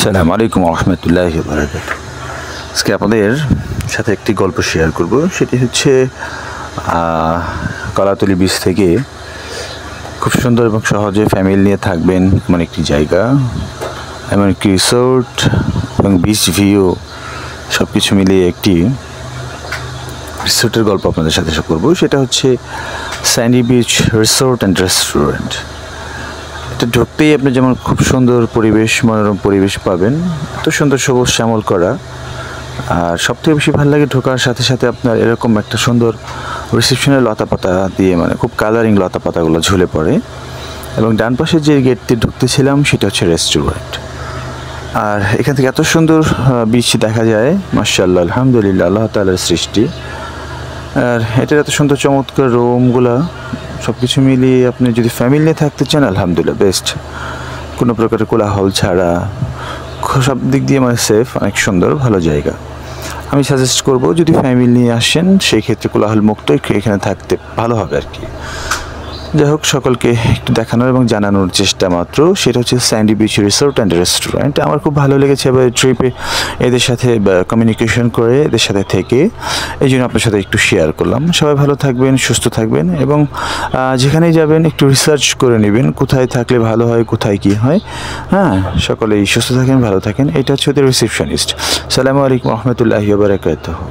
আসসালামু আলাইকুম রহমতুল্লাহি ওয়া বারাকাতুহু। আজকে আপনাদের সাথে একটি গল্প শেয়ার করব। সেটি হচ্ছে কলাতলি বিচ থেকে খুব সুন্দর এবং সহজে ফ্যামিলি নিয়ে থাকবেন এমন একটি জায়গা, এমন একটি রিসোর্ট এবং বিচ ভিউ সব কিছু মিলিয়ে একটি রিসোর্টের গল্প আপনাদের সাথে শেয়ার করব। সেটা হচ্ছে Sandy beach resort and restaurant. এটা ঢুকতেই আপনি যেমন খুব সুন্দর পরিবেশ, মনোরম পরিবেশ পাবেন, এত সুন্দর সবুজ শ্যামল করা। আর সবথেকে বেশি ভালো লাগে ঢোকার সাথে সাথে আপনার এরকম একটা সুন্দর রিসেপশনের লতাপাতা দিয়ে, মানে খুব কালারিং লতাপাতাগুলো ঝুলে পড়ে। এবং ডান পাশে যে গেট দিয়ে ঢুকতেছিলাম সেটা হচ্ছে রেস্টুরেন্ট। আর এখান থেকে এত সুন্দর বিচ দেখা যায়, মাশাআল্লাহ, আলহামদুলিল্লাহ, আল্লাহ তাআলার সৃষ্টি। আর এটার এত সুন্দর চমৎকার রুমগুলা সব কিছু মিলিয়ে আপনি যদি ফ্যামিলি নিয়ে থাকতে চান, আলহামদুলিল্লাহ বেস্ট। কোনো প্রকারের কোলাহল ছাড়া, সব দিক দিয়ে মানে সেফ, অনেক সুন্দর ভালো জায়গা। আমি সাজেস্ট করব যদি ফ্যামিলি নিয়ে আসেন সেই ক্ষেত্রে কোলাহল মুক্ত এখানে থাকতে ভালো হবে আর কি। যাই হোক, সকলকে একটু দেখানোর এবং জানানোর চেষ্টা মাত্র। সেটা হচ্ছে Sandy beach resort and restaurant. আমার খুব ভালো লেগেছে এবার ট্রিপে এদের সাথে কমিউনিকেশন করে, এদের সাথে থেকে, এই জন্য আপনার সাথে একটু শেয়ার করলাম। সবাই ভালো থাকবেন, সুস্থ থাকবেন এবং যেখানেই যাবেন একটু রিসার্চ করে নেবেন কোথায় থাকলে ভালো হয়, কোথায় কী হয়। হ্যাঁ, সকলেই সুস্থ থাকেন, ভালো থাকেন। এটা হচ্ছে ওদের রিসেপশনিস্ট। আসসালামু আলাইকুম রহমতুল্লাহি ওয়া বারাকাতুহু।